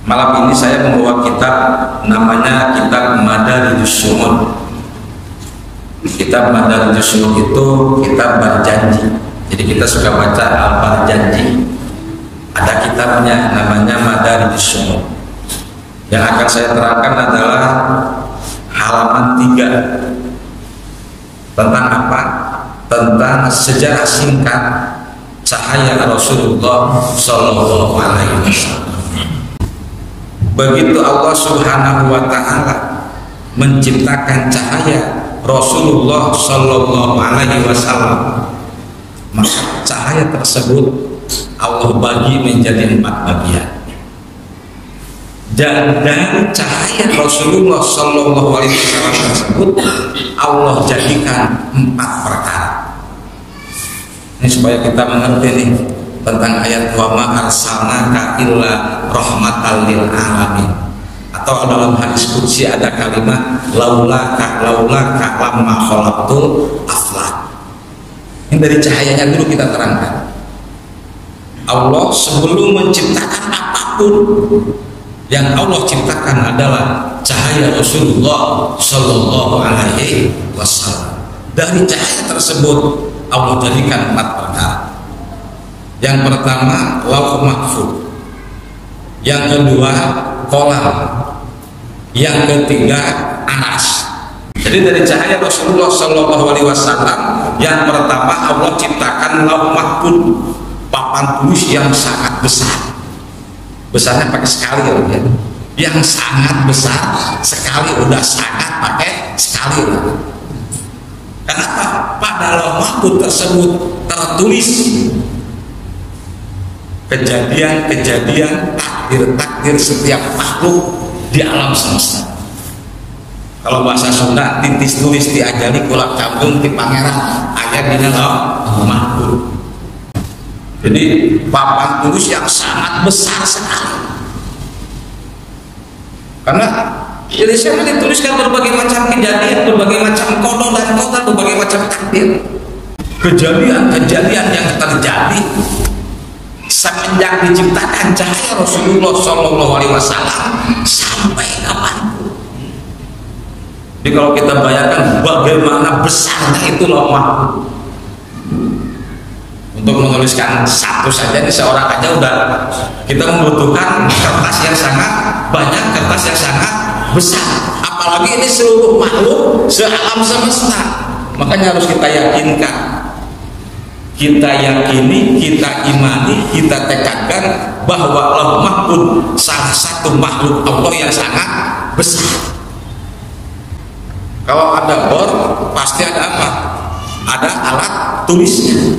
Malam ini saya membawa kitab namanya Kitab Madarijus Syu'un. Kitab Madarijus Syu'un itu kitab berjanji. Jadi kita suka baca al-berjanji. Ada kitabnya namanya Madarijus Syu'un. Yang akan saya terangkan adalah halaman 3. Tentang apa? Tentang sejarah singkat cahaya Rasulullah Sallallahu Alaihi Wasallam. Begitu Allah Subhanahu wa Ta'ala menciptakan cahaya Rasulullah Sallallahu Alaihi Wasallam, maka cahaya tersebut Allah bagi menjadi 4 bagian. Dan dari cahaya Rasulullah Sallallahu Alaihi Wasallam tersebut Allah jadikan 4 perkara. Ini supaya kita mengerti nih tentang ayat wa ma arsalnaka illa rahmatan lil alamin, atau dalam hadis qudsi ada kalimat laulaka lamma khalaqtul aflak. Ini dari cahayanya dulu kita terangkan. Allah sebelum menciptakan apapun, yang Allah ciptakan adalah cahaya Rasulullah Sallallahu Alaihi Wasallam. Dari cahaya tersebut Allah jadikan 4 perkara. Yang pertama lauh mahfuz, yang kedua kolam, yang ketiga anas. Jadi dari cahaya Rasulullah Sallallahu Alaihi Wasallam, yang pertama Allah ciptakan lauh mahfuz, papan tulis yang sangat besar. Besarnya pakai sekali ya, yang sangat besar sekali, udah sangat pakai sekali. Kenapa? Pada lauh mahfuz tersebut tertulis kejadian-kejadian, takdir-takdir setiap makhluk di alam semesta. Kalau bahasa Sunda, titis tulis diajari kulak campung di pangeran ayat di lauh mahfuz. Jadi papan tulis yang sangat besar sekali. Karena jadi saya dituliskan berbagai macam kejadian, berbagai macam kodok dan kodok, berbagai macam takdir. Kejadian-kejadian yang terjadi semenjak diciptakan cahaya Rasulullah Sallallahu Alaihi Wasallam sampai kapanpun. Jadi kalau kita bayangkan bagaimana besarnya itu lauh mahfuz, untuk menuliskan satu saja ini seorang aja udah kita membutuhkan kertas yang sangat banyak, kertas yang sangat besar, apalagi ini seluruh makhluk sealam semesta. Makanya harus kita yakinkan, kita yakini, kita imani, kita tekadkan bahwa lauh mahfuz salah satu makhluk Allah yang sangat besar. Kalau ada bor pasti ada apa? Ada alat tulisnya.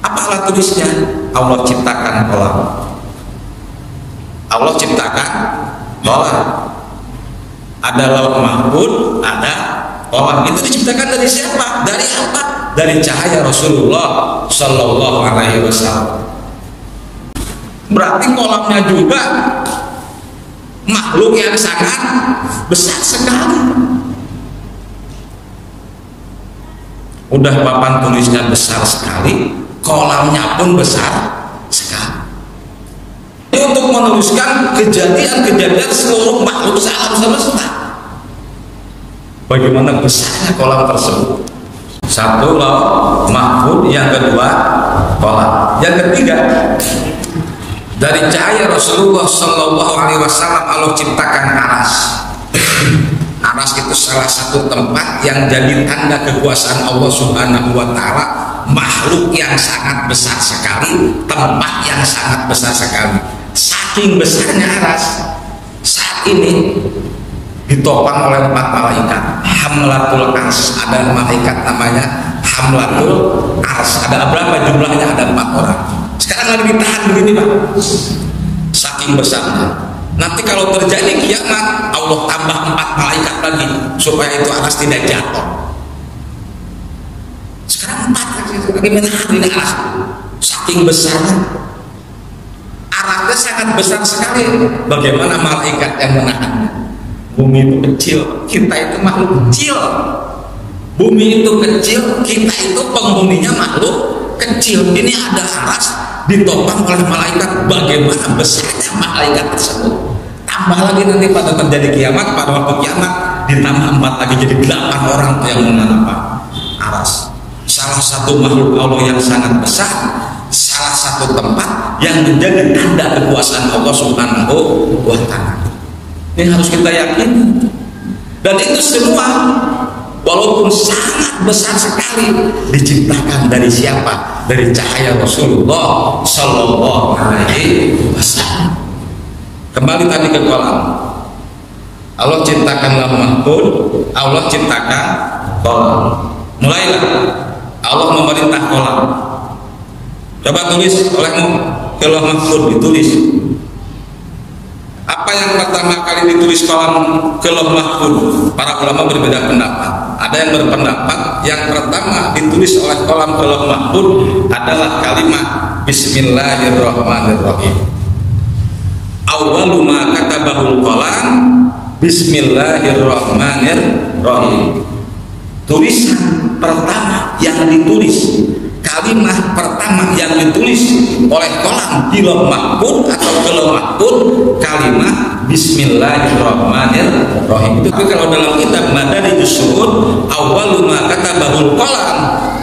Apa alat tulisnya? Allah ciptakan kolam. Allah ciptakan kolam. Ada lauh mahfuz, ada kolam. Itu diciptakan dari siapa? Dari apa? Dari cahaya Rasulullah Sallallahu Alaihi Wasallam. Berarti kolamnya juga makhluk yang sangat besar sekali. Udah papan tulisnya besar sekali, kolamnya pun besar sekali. Ini untuk menuliskan kejadian-kejadian seluruh makhluk alam semesta. Bagaimana besarnya kolam tersebut? Satu lauh mahfuz, yang kedua kolam, yang ketiga dari cahaya Rasulullah Sallallahu Alaihi Wasallam Allah ciptakan aras. Aras itu salah satu tempat yang jadi tanda kekuasaan Allah Subhanahu Wa Ta'ala. Makhluk yang sangat besar sekali, tempat yang sangat besar sekali. Saking besarnya aras, saat ini ditopang oleh 4 malaikat. Hamlatul Ars, ada malaikat namanya Hamlatul Ars. Ada berapa jumlahnya? Ada 4 orang. Sekarang lagi ditahan begini Pak, saking besarnya. Nanti kalau terjadi kiamat, Allah tambah 4 malaikat lagi supaya itu aras tidak jatuh. Sekarang 4 lagi menahan ini aras, saking besarnya. Arasnya sangat besar sekali. Bagaimana malaikat yang menahannya? Bumi itu kecil, kita itu makhluk kecil. Bumi itu kecil, kita itu penghuninya makhluk kecil. Ini ada aras, ditopang oleh malaikat. Bagaimana besarnya malaikat tersebut? Tambah lagi nanti pada terjadi kiamat, pada waktu kiamat ditambah 4 lagi jadi 8 orang yang mengenal aras. Salah satu makhluk Allah yang sangat besar, salah satu tempat yang menjadi tanda kekuasaan Allah Subhanahu wa Ta'ala. Ini harus kita yakini. Dan itu semua walaupun sangat besar sekali diciptakan dari siapa? Dari cahaya Rasulullah Sallallahu Alaihi Wasallam. Kembali tadi ke kolam. Allah ciptakan lauh mahfuz, Allah ciptakan kolam. Mulailah Allah memerintah kolam. Coba tulis olehmu ke lauh mahfuz, ditulis. Apa yang pertama kali ditulis kolam ke lauh mahfuz? Para ulama berbeda pendapat. Ada yang berpendapat yang pertama ditulis oleh kolam ke lauh mahfuz adalah kalimat Bismillahirrahmanirrahim. Awwalu ma katabahul qalam Bismillahirrahmanirrahim. Tulisan pertama yang ditulis, kalimat pertama yang ditulis oleh kolam di lauh mahfuz atau ke lauh mahfuz kalimat Bismillahirrahmanirrahim. Itu kalau dalam kitab Madarijus Su'ud, awwalu ma katabahul qalam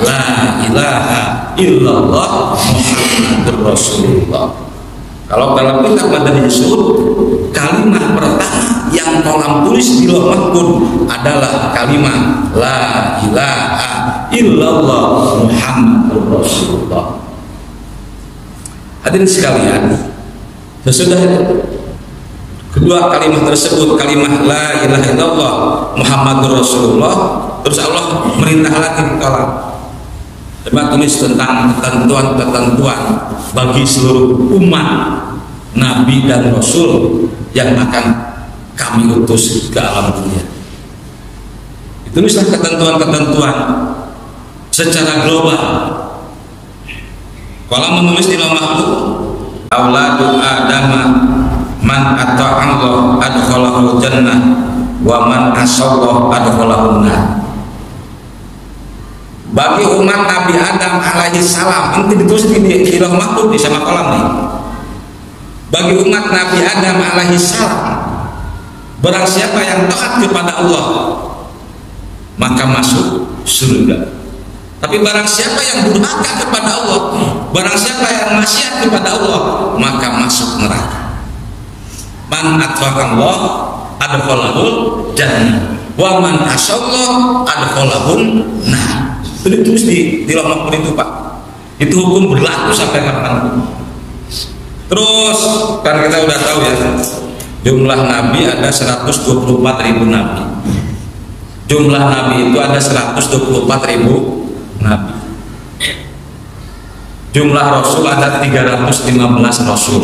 la ilaha illallah Muhammadur Rasulullah. Kalau dalam kitab Madarijus Su'ud, kalimat pertama yang kolam tulis di lauh mahfuz adalah kalimat la ilaha illallah Muhammadur Rasulullah. Hadirin sekalian, sesudah kedua kalimat tersebut, kalimat la ilaha illallah Muhammadur Rasulullah, terus Allah merintah lagi ke kolam. Coba tulis tentang ketentuan-ketentuan bagi seluruh umat Nabi dan Rasul yang akan kami utus ke alam dunia. Ditulislah ketentuan-ketentuan secara global. Kalau menulis di lauh mahfuz, auladu adama man ata'allah adkhalahul jannah wa man asallah adkhalahun nar. Bagi umat Nabi Adam alaihi salam, ini ditulis di lauh mahfuz di sama kolam nih. Bagi umat Nabi Adam alaihi salam, barang siapa yang taat kepada Allah maka masuk surga. Tapi barang siapa yang durhaka kepada Allah, barang siapa yang maksiat kepada Allah, maka masuk neraka. Man ata'allah adkhalahul jannah wa man asallah adkhalahun nar. Itu ditulis di lauh mahfuz itu, Pak. Itu hukum berlaku sampai kapan. Terus kan kita udah tahu ya, jumlah nabi ada 124.000 nabi. Jumlah nabi itu ada 124.000 nabi. Jumlah rasul ada 315 rasul.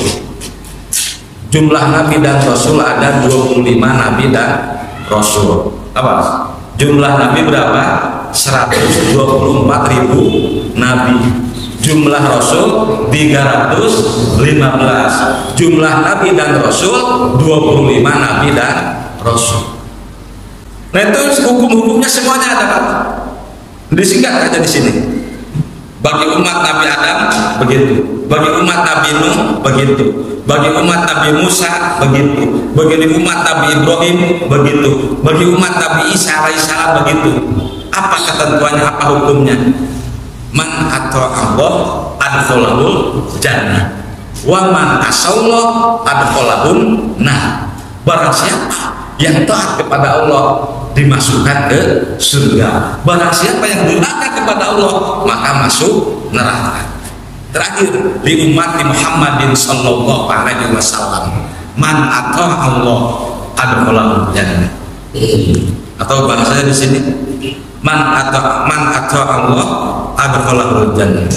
Jumlah nabi dan rasul ada 25 nabi dan rasul. Apa? Jumlah nabi berapa? 124.000 nabi. Jumlah rasul 315. Jumlah nabi dan rasul 25 nabi dan rasul. Nah itu hukum-hukumnya semuanya ada, Pak. Disingkat aja di sini. Bagi umat Nabi Adam begitu, bagi umat Nabi Nuh begitu, bagi umat Nabi Musa begitu, bagi umat Nabi Ibrahim begitu, bagi umat Nabi Isa alaihissalam begitu. Apa ketentuannya, apa hukumnya? Man ata'allah adkhalahul jannah wa man asallah adkhalahun nar. Barang siapa yang taat kepada Allah dimasukkan ke surga. Barang siapa yang durhaka kepada Allah maka masuk neraka. Terakhir di umat Muhammadin sallallahu alaihi wasallam, man ata'allah adkhalahul jannah. Atau bahasanya di sini man ata'allah adkhalahul jannah.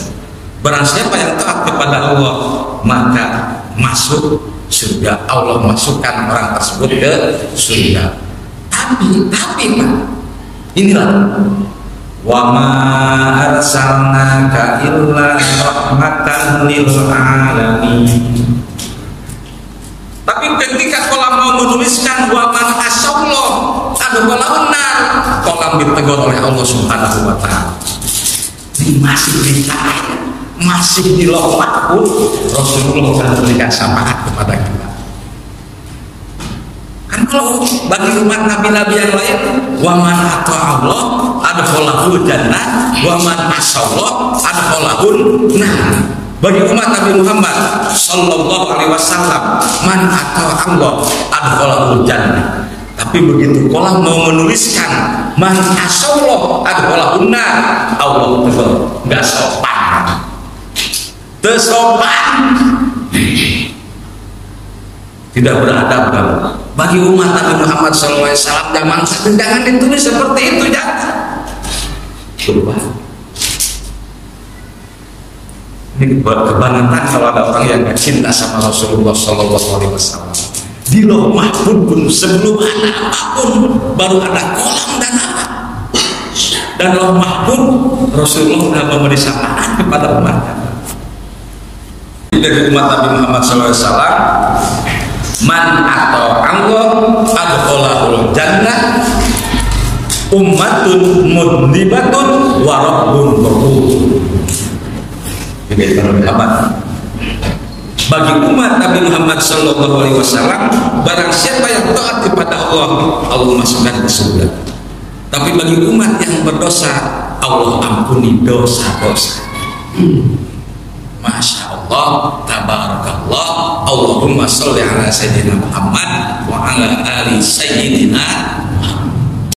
Barang siapa yang taat kepada Allah maka masuk surga. Allah masukkan orang tersebut ke surga. Tapi Pak, inilah wa ma arsalnaka illa rahmatan lil alamin. Tapi ketika kolam mau menuliskan wa man asallah adkhalahun nar, kolam ditegur oleh Allah Subhanahu wa taala. Ini masih dicari masih di lauh mahfuz, Rasulullah akan memberikan syafaat kepada kita. Kan kalau bagi umat nabi-nabi yang lain, wa man ata'a Allah adkhalahu jannah wa man asallah adkhalahu nar. Bagi umat Nabi Muhammad sallallahu alaihi wasallam, man ata'a Allah adkhalahu jannah. Tapi begitu Allah mau menuliskan man asallah adkhalahu nar, Allah betul enggak sopan. Tersopan. Tidak beradab kan? Bagi umat Nabi Muhammad SAW zaman sekarang jangan ditulis seperti itu, jangan. Coba. Ini kebangetan kalau ada orang yang gak cinta sama Rasulullah SAW. Di lauh mahfuz pun sebelum ada apapun baru ada kolam dan apa. Dan lauh mahfuz Rasulullah sudah memberi syafaat kepada umatnya. Dari umat Nabi Muhammad SAW, man atau Allah adkhalahul jannah ummatun mudnibatun wa rabbun ghafur. Bagi umat Nabi Muhammad sallallahu alaihi wasallam, barang siapa yang taat kepada Allah, Allah masukkan ke surga. Tapi bagi umat yang berdosa, Allah ampuni dosa-dosa. Masya Allah, tabarakallah, Allahumma sholli ala sayyidina Muhammad wa ala ali sayyidina